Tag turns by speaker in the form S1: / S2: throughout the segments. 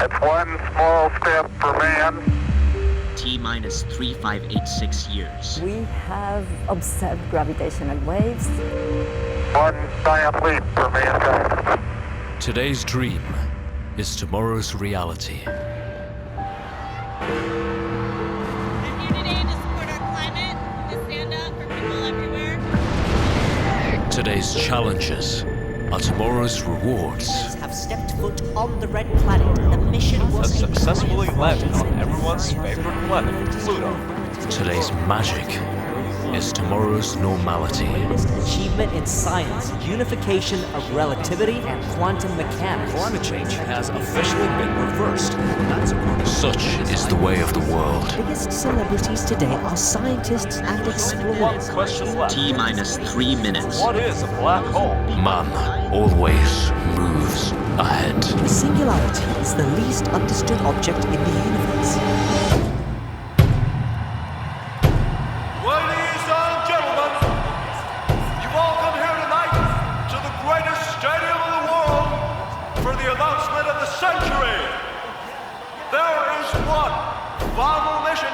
S1: It's one small step for man.
S2: T-minus 3586 years.
S3: We have observed gravitational waves.
S1: One giant leap for mankind.
S4: Today's dream is tomorrow's reality.
S5: I'm here today to support our climate, to stand up for people everywhere.
S4: Today's challenges are tomorrow's rewards.
S6: Have stepped foot on the red planet. The mission was
S7: has successfully landed on everyone's favorite planet, Pluto.
S4: Today's magic is tomorrow's normality.
S6: achievement in science, unification of relativity and quantum mechanics.
S7: Climate change has officially been reversed.
S4: Such is the way of the world.
S6: Biggest celebrities today are scientists and
S7: One
S6: explorers.
S7: question left.
S2: T-minus 3 minutes.
S7: What is a black hole?
S4: Man always moves ahead.
S6: The singularity is the least understood object in the universe.
S8: Ladies and gentlemen, you've all come here tonight to the greatest stadium in the world for the announcement of the century. There is one final mission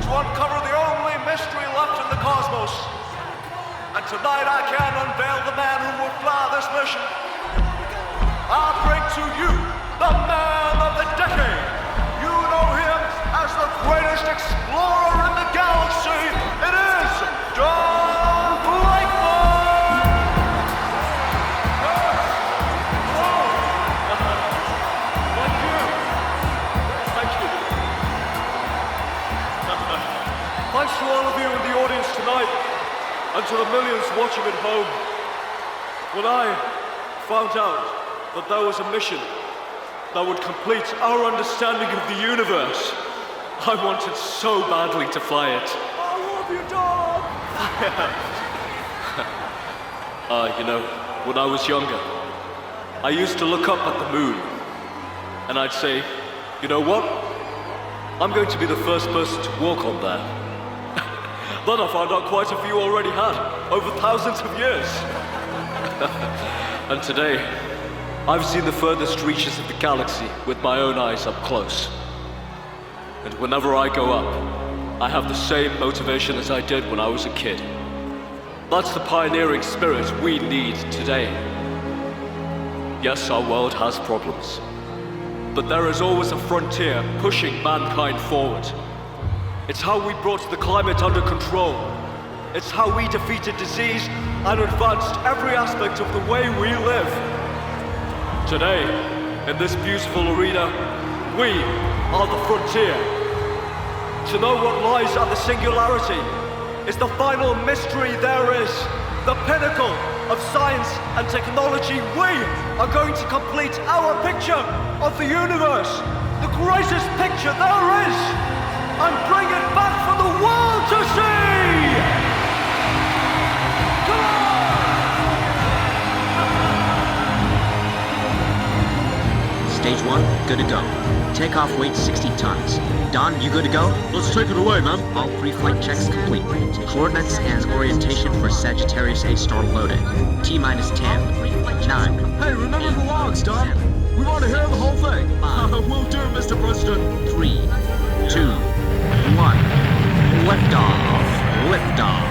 S8: to uncover the only mystery left in the cosmos. And tonight I can unveil the man who will fly this mission. I bring to you the man of the decade. You know him as the greatest explorer in the galaxy. It is Don Blakeman! Thank you. Thank you. Thanks to all of you in the audience tonight, and to the millions watching at home. When I found out that there was a mission that would complete our understanding of the universe, I wanted so badly to fly it. I love you, dog! When I was younger, I used to look up at the moon, and I'd say, you know what? I'm going to be the first person to walk on there. Then I found out quite a few already had, over thousands of years. And today, I've seen the furthest reaches of the galaxy with my own eyes up close. And whenever I go up, I have the same motivation as I did when I was a kid. That's the pioneering spirit we need today. Yes, our world has problems, but there is always a frontier pushing mankind forward. It's how we brought the climate under control. It's how we defeated disease and advanced every aspect of the way we live. Today, in this beautiful arena, we are the frontier. To know what lies at the singularity is the final mystery there is, the pinnacle of science and technology. We are going to complete our picture of the universe, the greatest picture there is, and bring it back for the world to see! Come on!
S2: Stage 1, good to go. Takeoff weight 60 tons. Don, you good to go?
S9: Let's take it away, man.
S2: All pre-flight checks complete. Coordinates and orientation for Sagittarius A star loaded. T-minus 10, 9.
S9: Hey, remember the logs, Don? We want to hear the whole thing.
S2: 5.
S9: Will do, Mr. President.
S2: 3, 2, 1. Liftoff. Liftoff.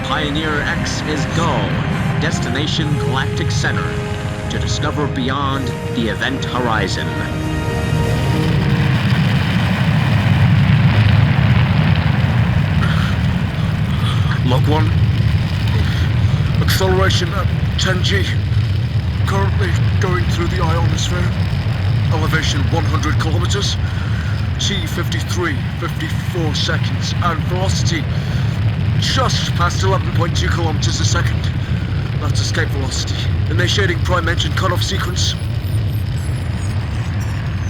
S2: Pioneer X is go. Destination Galactic Center. To discover beyond the event horizon.
S9: Log 1. Acceleration at 10G. Currently going through the ionosphere. Elevation 100 kilometers. T53, 54 seconds. And velocity just past 11.2 kilometers a second. That's escape velocity. Initiating prime engine cutoff sequence.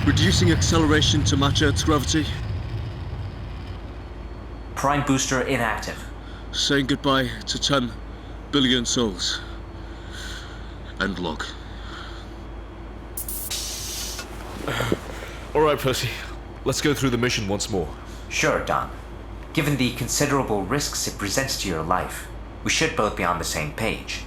S9: Reducing acceleration to match Earth's gravity.
S10: Prime booster inactive.
S9: Saying goodbye to 10 billion souls. End log.
S7: All right, Percy. Let's go through the mission once more.
S10: Sure, Don. Given the considerable risks it presents to your life, we should both be on the same page.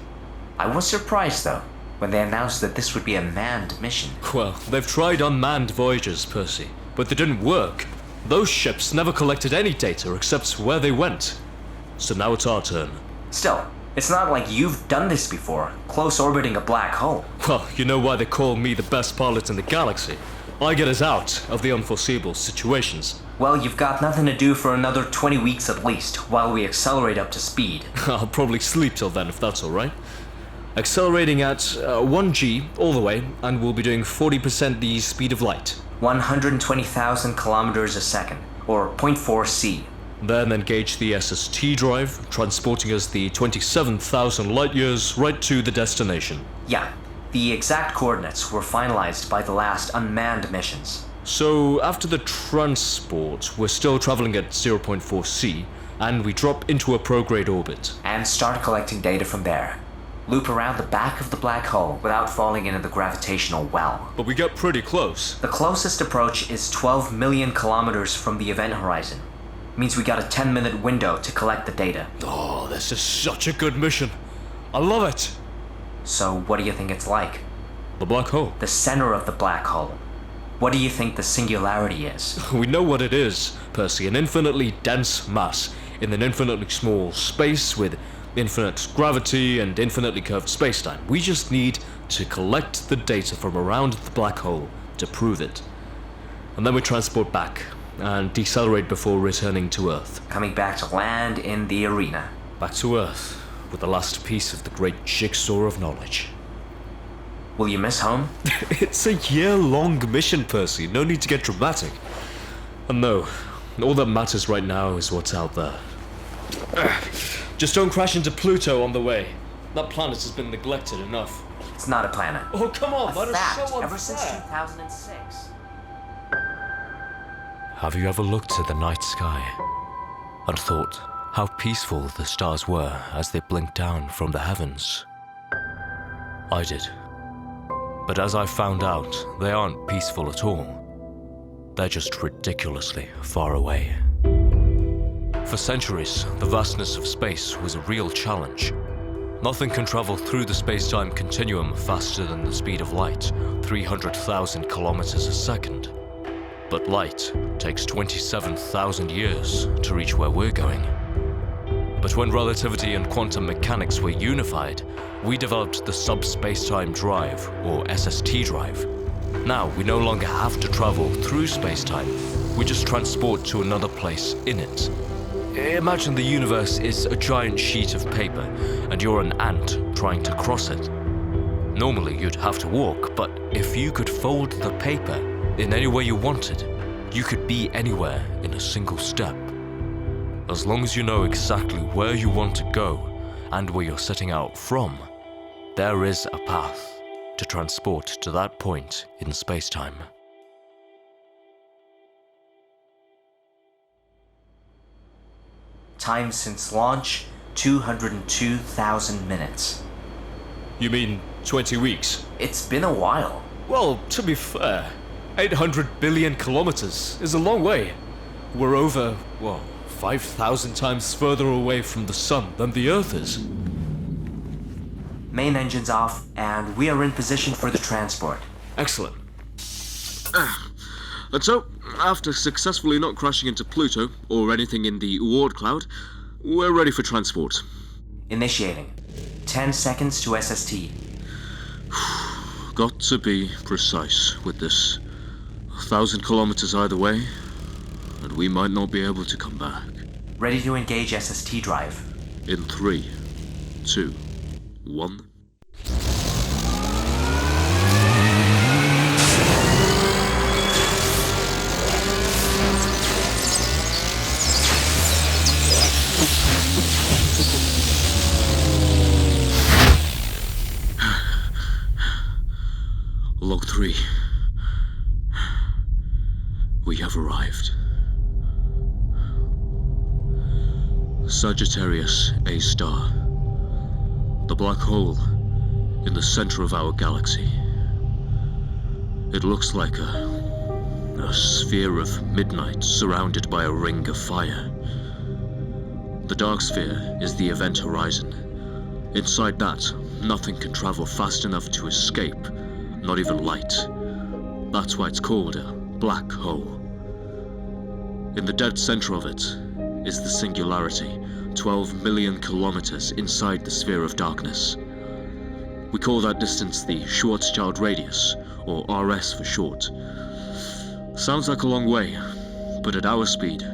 S10: I was surprised, though. when they announced that this would be a manned mission?
S8: Well, they've tried unmanned voyages, Percy, but they didn't work. Those ships never collected any data except where they went. So now it's our turn.
S10: Still, it's not like you've done this before, close orbiting a black hole.
S8: Well, you know why they call me the best pilot in the galaxy. I get us out of the unforeseeable situations.
S10: Well, you've got nothing to do for another 20 weeks at least, while we accelerate up to speed.
S8: I'll probably sleep till then if that's alright. Accelerating at 1G all the way, and we'll be doing 40% the speed of light.
S10: 120,000 kilometers a second, or 0.4 C.
S8: Then engage the SST drive, transporting us the 27,000 light years right to the destination.
S10: Yeah, the exact coordinates were finalized by the last unmanned missions.
S8: So after the transport, we're still traveling at 0.4 C, and we drop into a prograde orbit.
S10: And start collecting data from there. Loop around the back of the black hole without falling into the gravitational well.
S8: But we get pretty close.
S10: The closest approach is 12 million kilometers from the event horizon. Means we got a 10-minute window to collect the data.
S8: Oh, this is such a good mission. I love it.
S10: So what do you think it's like?
S8: The black hole.
S10: The center of the black hole. What do you think the singularity is?
S8: We know what it is, Percy. An infinitely dense mass in an infinitely small space with infinite gravity and infinitely curved spacetime. We just need to collect the data from around the black hole to prove it. And then we transport back and decelerate before returning to Earth.
S10: Coming back to land in the arena.
S8: Back to Earth, with the last piece of the great jigsaw of knowledge.
S10: Will you miss home?
S8: It's a year-long mission, Percy. No need to get dramatic. And no, all that matters right now is what's out there. Just don't crash into Pluto on the way. That planet has been neglected enough.
S10: It's not a planet.
S8: Oh, come on, that is so unfair.
S10: Ever since 2006.
S4: Have you ever looked at the night sky and thought how peaceful the stars were as they blinked down from the heavens? I did. But as I found out, they aren't peaceful at all. They're just ridiculously far away. For centuries, the vastness of space was a real challenge. Nothing can travel through the space-time continuum faster than the speed of light, 300,000 kilometers a second. But light takes 27,000 years to reach where we're going. But when relativity and quantum mechanics were unified, we developed the sub-spacetime drive, or SST drive. Now, we no longer have to travel through space-time. We just transport to another place in it. Imagine the universe is a giant sheet of paper, and you're an ant trying to cross it. Normally, you'd have to walk, but if you could fold the paper in any way you wanted, you could be anywhere in a single step. As long as you know exactly where you want to go and where you're setting out from, there is a path to transport to that point in space-time.
S10: Time since launch, 202,000 minutes.
S8: You mean 20 weeks?
S10: It's been a while.
S8: Well, to be fair, 800 billion kilometers is a long way. We're over, 5,000 times further away from the sun than the Earth is.
S10: Main engines off, and we are in position for the transport.
S8: Excellent.
S9: And so, after successfully not crashing into Pluto, or anything in the Oort cloud, we're ready for transport.
S10: Initiating. 10 seconds to SST.
S9: Got to be precise with this. 1,000 kilometers either way, and we might not be able to come back.
S10: Ready to engage SST drive.
S9: In 3, 2, 1... Log 3. We have arrived. Sagittarius A star. The black hole in the center of our galaxy. It looks like a sphere of midnight surrounded by a ring of fire. The dark sphere is the event horizon.
S8: Inside that, nothing can travel fast enough to escape, not even light. That's why it's called a black hole. In the dead center of it is the singularity, 12 million kilometers inside the sphere of darkness. We call that distance the Schwarzschild radius, or RS for short. Sounds like a long way, but at our speed,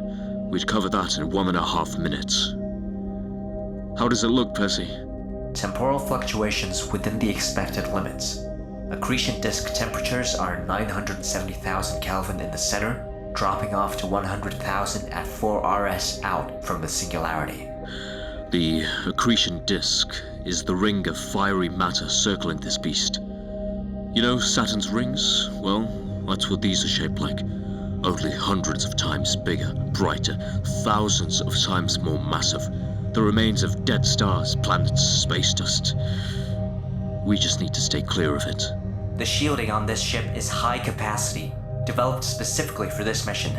S8: we'd cover that in 1.5 minutes. How does it look, Percy?
S10: Temporal fluctuations within the expected limits. Accretion disk temperatures are 970,000 Kelvin in the center, dropping off to 100,000 at 4 RS out from the singularity.
S8: The accretion disk is the ring of fiery matter circling this beast. You know Saturn's rings? Well, that's what these are shaped like. Only hundreds of times bigger, brighter, thousands of times more massive. The remains of dead stars, planets, space dust. We just need to stay clear of it.
S10: The shielding on this ship is high capacity, developed specifically for this mission.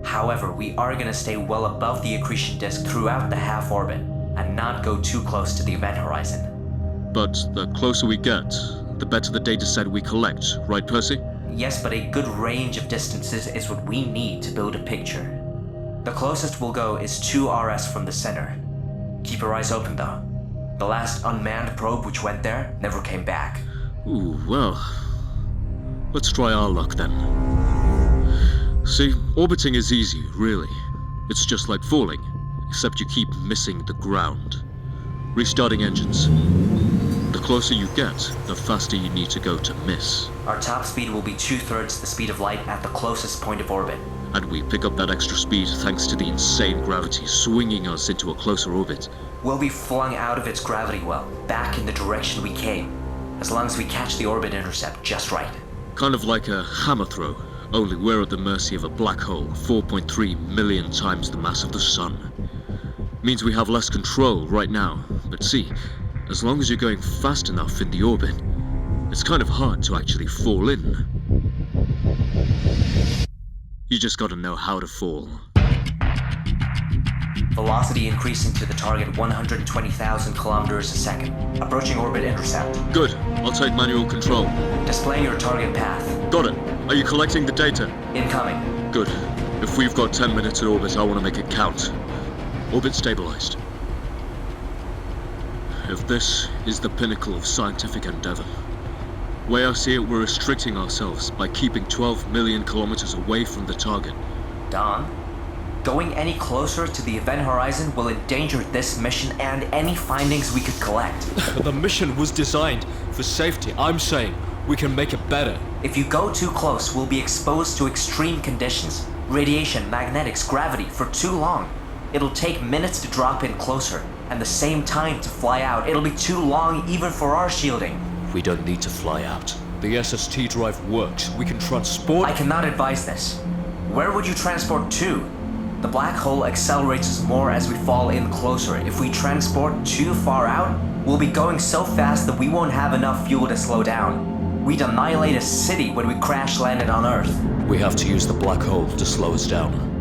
S10: However, we are going to stay well above the accretion disk throughout the half orbit, and not go too close to the event horizon.
S8: But the closer we get, the better the data set we collect, right, Percy?
S10: Yes, but a good range of distances is what we need to build a picture. The closest we'll go is 2 RS from the center. Keep your eyes open though. The last unmanned probe which went there never came back.
S8: Ooh, well, let's try our luck then. See, orbiting is easy, really. It's just like falling, except you keep missing the ground. Restarting engines. The closer you get, the faster you need to go to miss.
S10: Our top speed will be 2/3 the speed of light at the closest point of orbit.
S8: And we pick up that extra speed thanks to the insane gravity swinging us into a closer orbit.
S10: We'll be flung out of its gravity well, back in the direction we came, as long as we catch the orbit intercept just right.
S8: Kind of like a hammer throw, only we're at the mercy of a black hole 4.3 million times the mass of the sun. Means we have less control right now, but see, as long as you're going fast enough in the orbit, it's kind of hard to actually fall in. You just gotta know how to fall.
S10: Velocity increasing to the target 120,000 kilometers a second. Approaching orbit intercept.
S8: Good. I'll take manual control.
S10: Display your target path.
S8: Got it. Are you collecting the data?
S10: Incoming.
S8: Good. If we've got 10 minutes in orbit, I want to make it count. Orbit stabilized. If this is the pinnacle of scientific endeavor, way I see it, we're restricting ourselves by keeping 12 million kilometers away from the target.
S10: Don, going any closer to the event horizon will endanger this mission and any findings we could collect.
S8: The mission was designed for safety. I'm saying we can make it better.
S10: If you go too close, we'll be exposed to extreme conditions. Radiation, magnetics, gravity for too long. It'll take minutes to drop in closer, and the same time to fly out. It'll be too long even for our shielding.
S8: We don't need to fly out. The SST drive works. We can transport...
S10: I cannot advise this. Where would you transport to? The black hole accelerates us more as we fall in closer. If we transport too far out, we'll be going so fast that we won't have enough fuel to slow down. We'd annihilate a city when we crash landed on Earth.
S8: We have to use the black hole to slow us down.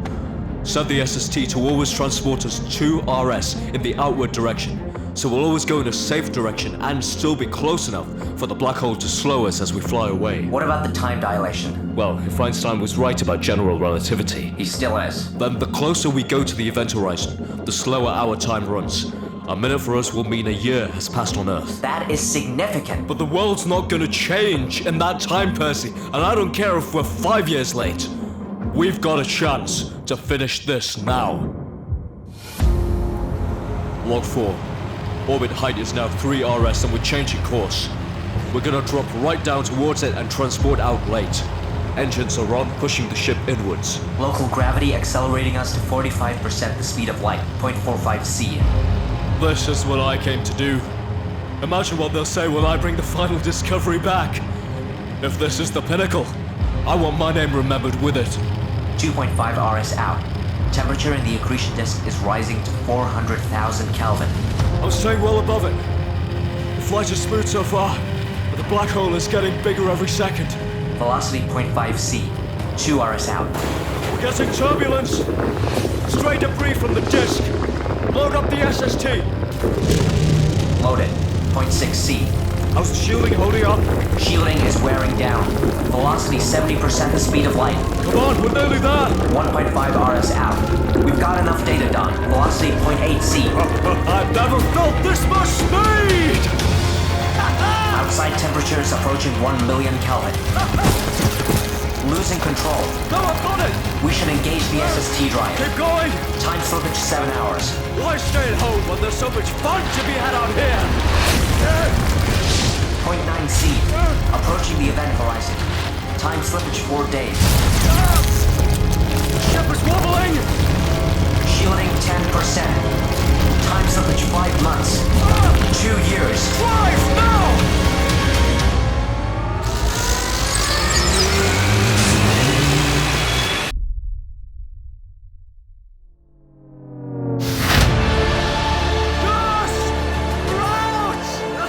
S8: Set the SST to always transport us 2 RS in the outward direction, so we'll always go in a safe direction and still be close enough for the black hole to slow us as we fly away.
S10: What about the time dilation?
S8: Well, if Einstein was right about general relativity...
S10: He still is.
S8: Then the closer we go to the event horizon, the slower our time runs. A minute for us will mean a year has passed on Earth.
S10: That is significant.
S8: But the world's not gonna change in that time, Percy, and I don't care if we're 5 years late. We've got a chance to finish this now. Log 4. Orbit height is now 3 RS and we're changing course. We're gonna drop right down towards it and transport out late. Engines are on, pushing the ship inwards.
S10: Local gravity accelerating us to 45% the speed of light, 0.45 C.
S8: This is what I came to do. Imagine what they'll say when I bring the final discovery back. If this is the pinnacle, I want my name remembered with it.
S10: 2.5 RS out. Temperature in the accretion disk is rising to 400,000 Kelvin.
S8: I'm staying well above it. The flight is smooth so far, but the black hole is getting bigger every second.
S10: Velocity 0.5 C. 2 RS out.
S8: We're getting turbulence! Stray debris from the disk! Load up the SST!
S10: loaded. 0.6 C.
S8: How's the shielding holding up?
S10: Shielding is wearing down. Velocity 70% the speed of light.
S8: Come on, we're nearly there!
S10: 1.5 RS out. We've got enough data, Don. Velocity 0.8 C.
S8: I've never felt this much speed!
S10: Outside temperatures approaching 1 million Kelvin. Losing control.
S8: No, I've got it!
S10: We should engage the SST drive.
S8: Keep going!
S10: Time slippage 7 hours.
S8: Why stay at home when there's so much fun to be had out here?
S10: 0.9 C. Approaching the event horizon. Time slippage 4 days.
S8: Ship is wobbling!
S10: Shielding 10%. Time slippage 5 months. 2 years.
S8: Drive now!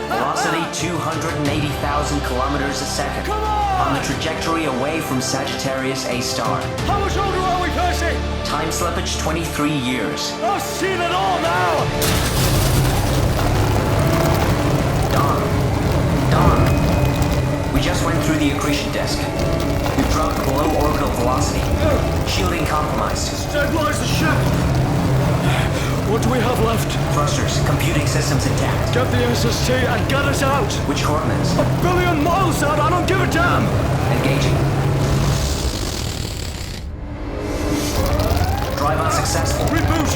S10: Velocity 280,000 kilometers a second.
S8: Come on!
S10: On the trajectory away from Sagittarius A star.
S8: How much older are we, Percy?
S10: Time slippage 23 years.
S8: I've seen it all now!
S10: Don. We just went through the accretion disk. We've dropped below orbital velocity. Shielding compromised.
S8: Stabilize the ship! What do we have left?
S10: Thrusters, computing systems intact.
S8: Get the SST and get us out!
S10: Which coordinates?
S8: 1 billion miles out, I don't give a damn!
S10: Engaging. Drive unsuccessful.
S8: Reboot!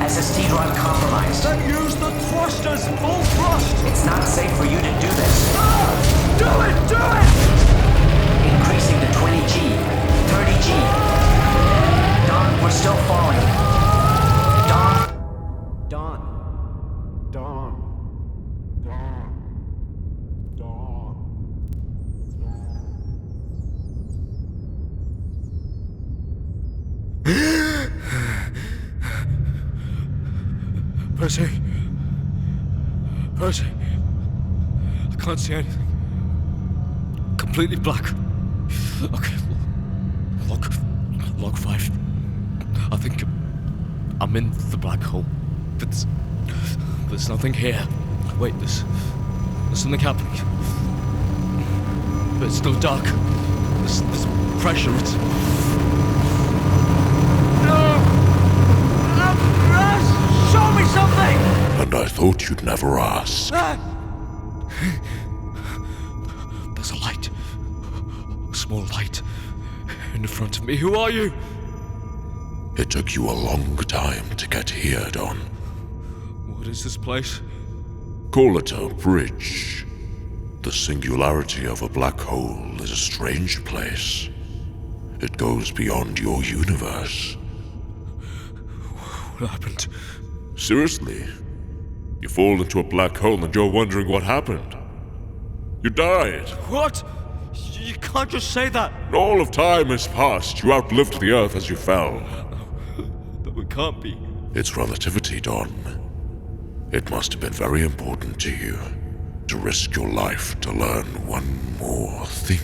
S10: SST drive compromised.
S8: Then use the thrusters, full thrust!
S10: It's not safe for you to do this.
S8: Do it! Do it!
S10: Increasing to 20G. 30G. Don, we're still falling. Don.
S8: Percy. I can't see anything. Completely black. Okay. Log 5. I think I'm in the black hole. But there's nothing here. Wait, there's something happening. But it's still dark. There's pressure. It's... Show me something!
S9: And I thought you'd never ask.
S8: There's a light. A small light in front of me. Who are you?
S9: It took you a long time to get here, Don.
S8: What is this place?
S9: Call it a bridge. The singularity of a black hole is a strange place. It goes beyond your universe.
S8: What happened?
S9: Seriously? You fall into a black hole and you're wondering what happened? You died.
S8: What? You can't just say that.
S9: All of time has passed. You outlived the Earth as you fell.
S8: No, it can't be.
S9: It's relativity, Don. It must have been very important to you to risk your life to learn one more thing.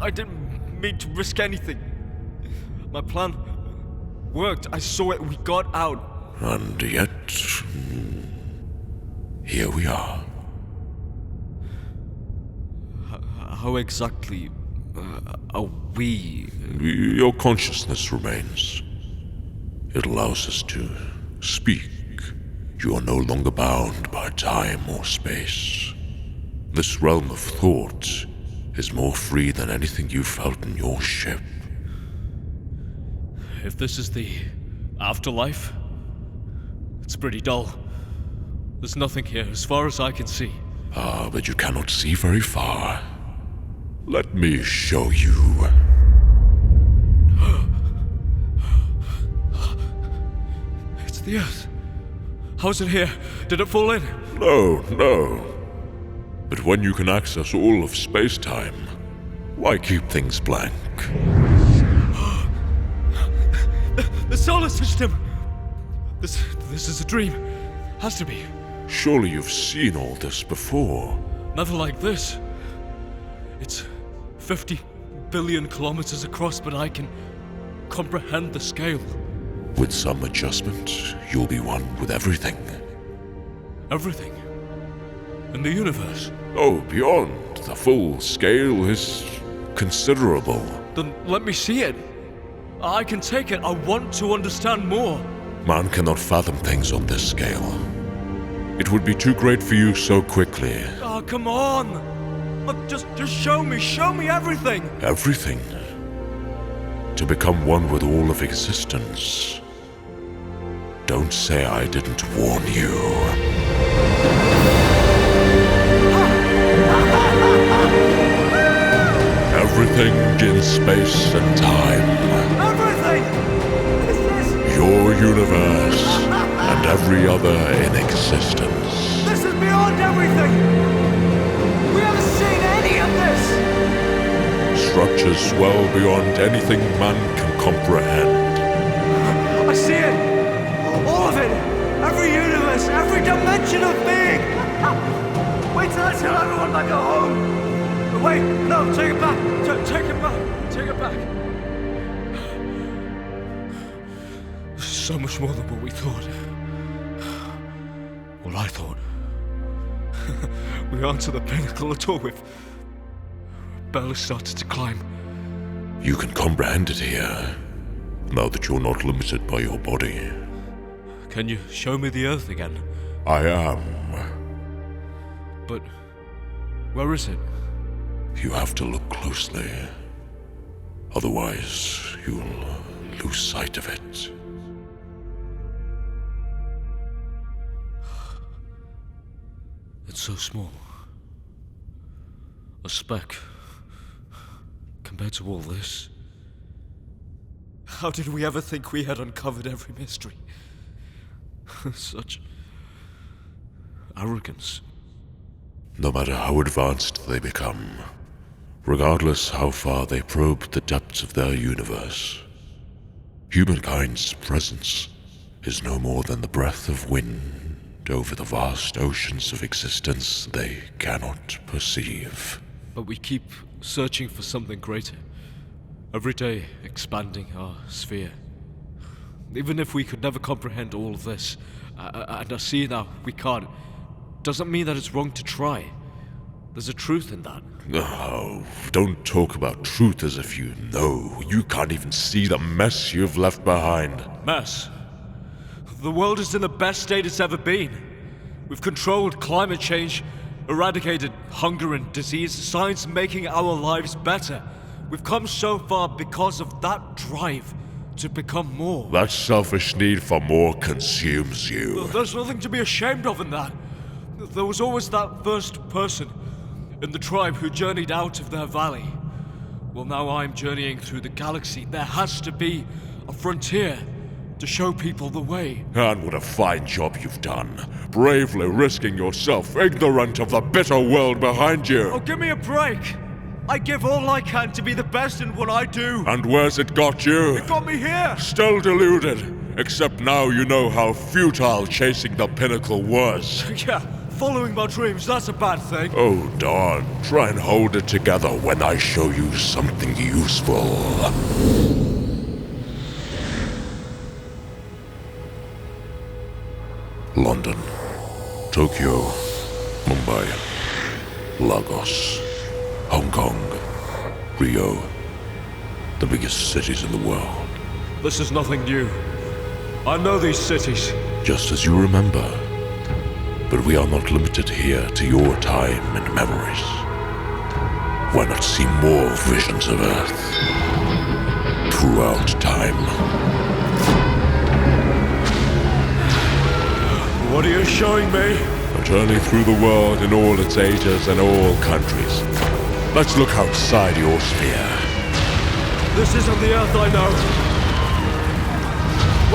S8: I didn't mean to risk anything. My plan worked. I saw it. We got out.
S9: And yet... here we are.
S8: How exactly are we?
S9: Your consciousness remains. It allows us to speak. You are no longer bound by time or space. This realm of thought is more free than anything you felt in your ship.
S8: If this is the afterlife, it's pretty dull. There's nothing here, as far as I can see.
S9: Ah, but you cannot see very far. Let me show you.
S8: It's the Earth. How's it here? Did it fall in?
S9: No. But when you can access all of space-time, why keep things blank?
S8: The solar system! This is a dream. Has to be.
S9: Surely you've seen all this before.
S8: Never like this. It's 50 billion kilometers across, but I can comprehend the scale.
S9: With some adjustment, you'll be one with everything.
S8: Everything. In the universe.
S11: Oh, beyond. The full scale is considerable.
S8: Then let me see it. I can take it. I want to understand more.
S11: Man cannot fathom things on this scale. It would be too great for you so quickly.
S8: Oh, come on! Look, just show me everything!
S11: Everything? To become one with all of existence. Don't say I didn't warn you. Everything in space and time.
S8: Everything!
S11: Your universe and every other in existence.
S8: This is beyond everything! We haven't seen any of this!
S11: Structures well beyond anything man can comprehend.
S8: I see it! All of it! Every universe, every dimension of being! Wait till I tell everyone back at home! Wait, no, take it back! Take it back! Take it back! So much more than what we thought. What I thought. We aren't to the pinnacle at all. We've barely started to climb.
S11: You can comprehend it here, now that you're not limited by your body.
S8: Can you show me the Earth again?
S11: I am.
S8: But where is it?
S11: You have to look closely. Otherwise, you'll lose sight of it.
S8: It's so small. A speck. Compared to all this. How did we ever think we had uncovered every mystery? Such arrogance.
S11: No matter how advanced they become, regardless how far they probe the depths of their universe, humankind's presence is no more than the breath of wind over the vast oceans of existence they cannot perceive.
S8: But we keep searching for something greater. Every day expanding our sphere. Even if we could never comprehend all of this, and I see now we can't, doesn't mean that it's wrong to try. There's a truth in that.
S11: Oh, don't talk about truth as if you know. You can't even see the mess you've left behind.
S8: Mess? The world is in the best state it's ever been. We've controlled climate change, eradicated hunger and disease, science making our lives better. We've come so far because of that drive to become more.
S11: That selfish need for more consumes you.
S8: There's nothing to be ashamed of in that. There was always that first person in the tribe who journeyed out of their valley. Well, now I'm journeying through the galaxy. There has to be a frontier to show people the way.
S11: And what a fine job you've done. Bravely risking yourself, ignorant of the bitter world behind you.
S8: Oh, give me a break. I give all I can to be the best in what I do.
S11: And where's it got you?
S8: It got me here.
S11: Still deluded. Except now you know how futile chasing the pinnacle was.
S8: Yeah, following my dreams, that's a bad thing.
S11: Oh, darn. Try and hold it together when I show you something useful. London, Tokyo, Mumbai, Lagos, Hong Kong, Rio, the biggest cities in the world.
S8: This is nothing new. I know these cities.
S11: Just as you remember. But we are not limited here to your time and memories. Why not see more visions of Earth throughout time?
S8: What are you showing me?
S11: A journey through the world in all its ages and all countries. Let's look outside your sphere.
S8: This isn't the Earth I know.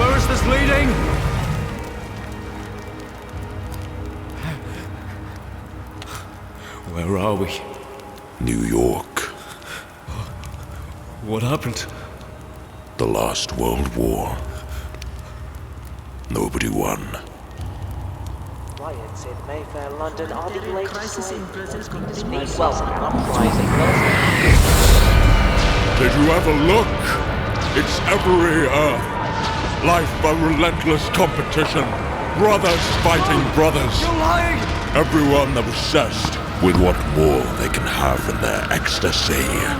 S8: Where is this leading? Where are we?
S11: New York.
S8: What happened?
S11: The last World War. Nobody won.
S6: Riots in Mayfair, London are the latest
S12: crisis in Britain's competition.
S6: uprising.
S11: Did you ever look? It's every Earth. Life by relentless competition. Brothers fighting brothers.
S8: You're lying!
S11: Everyone obsessed with what more they can have in their ecstasy.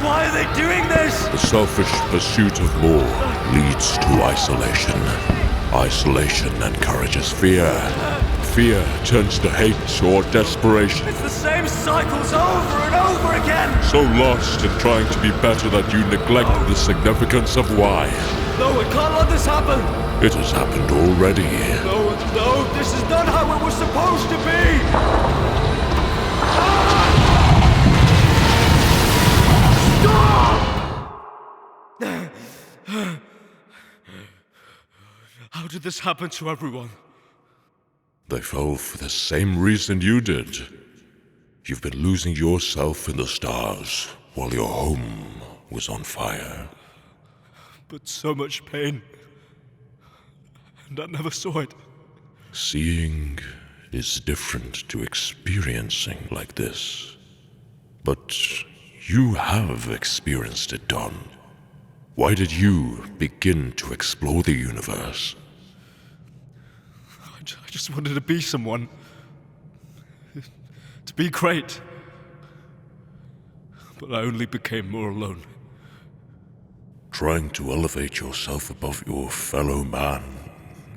S8: Why are they doing this?
S11: The selfish pursuit of more leads to isolation. Isolation encourages fear. Fear turns to hate or desperation.
S8: It's the same cycles over and over again!
S11: So lost in trying to be better that you neglect the significance of why.
S8: No, we can't let this happen!
S11: It has happened already.
S8: No, this is not how it was supposed to be! How did this happen to everyone?
S11: They fell for the same reason you did. You've been losing yourself in the stars while your home was on fire.
S8: But so much pain. And I never saw it.
S11: Seeing is different to experiencing like this. But you have experienced it, Don. Why did you begin to explore the universe?
S8: I just wanted to be someone. To be great. But I only became more alone.
S11: Trying to elevate yourself above your fellow man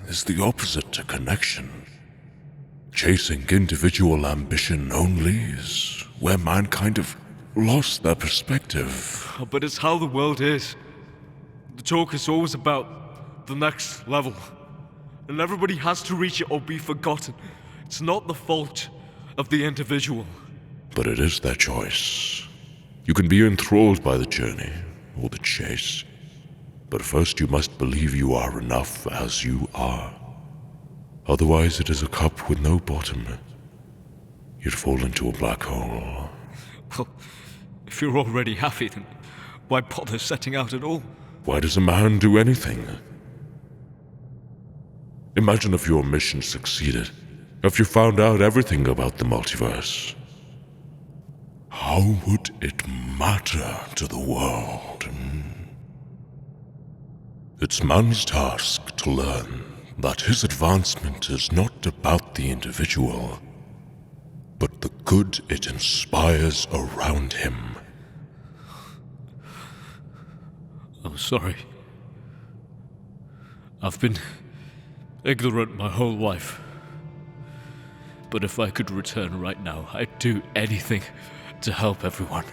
S11: is the opposite to connection. Chasing individual ambition only is where mankind have lost their perspective.
S8: Oh, but it's how the world is. The talk is always about the next level. And everybody has to reach it or be forgotten. It's not the fault of the individual.
S11: But it is their choice. You can be enthralled by the journey or the chase. But first you must believe you are enough as you are. Otherwise it is a cup with no bottom. You'd fall into a black hole.
S8: Well, if you're already happy, then why bother setting out at all?
S11: Why does a man do anything? Imagine if your mission succeeded. If you found out everything about the multiverse. How would it matter to the world? It's man's task to learn that his advancement is not about the individual, but the good it inspires around him.
S8: I'm sorry. I've been ignorant my whole life. But if I could return right now, I'd do anything to help everyone.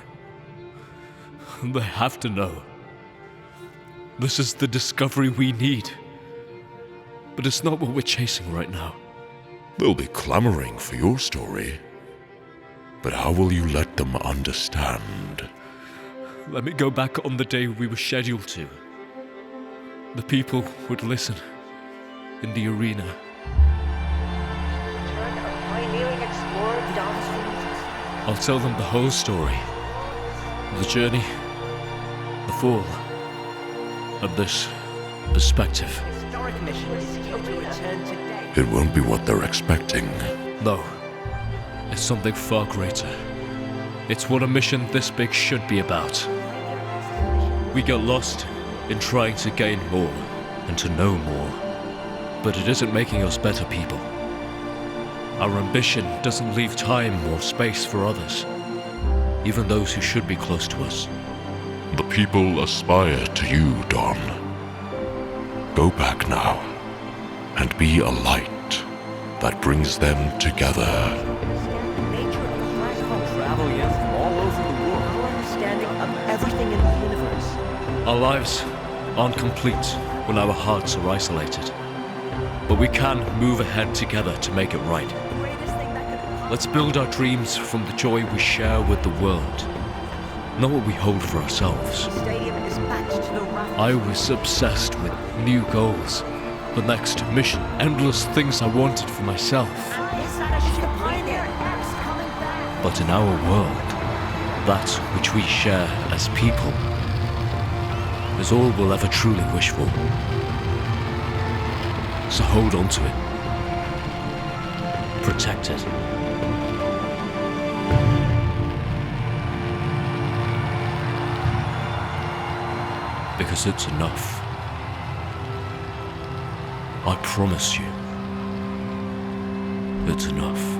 S8: They have to know. This is the discovery we need. But it's not what we're chasing right now.
S11: They'll be clamoring for your story. But how will you let them understand?
S8: Let me go back on the day we were scheduled to. The people would listen in the arena. I'll tell them the whole story. The journey, the fall, and this perspective.
S11: It won't be what they're expecting.
S8: No, it's something far greater. It's what a mission this big should be about. We get lost in trying to gain more and to know more, but it isn't making us better people. Our ambition doesn't leave time or space for others, even those who should be close to us.
S11: The people aspire to you, Don. Go back now, and be a light that brings them together.
S6: Travel youth all over the world, our understanding of everything in the universe.
S8: Our lives aren't complete when our hearts are isolated, but we can move ahead together to make it right. Let's build our dreams from the joy we share with the world, not what we hold for ourselves. I was obsessed with new goals, the next mission, endless things I wanted for myself. But in our world, that which we share as people is all we'll ever truly wish for. So hold on to it. Protect it. Because it's enough. I promise you.
S11: it's enough.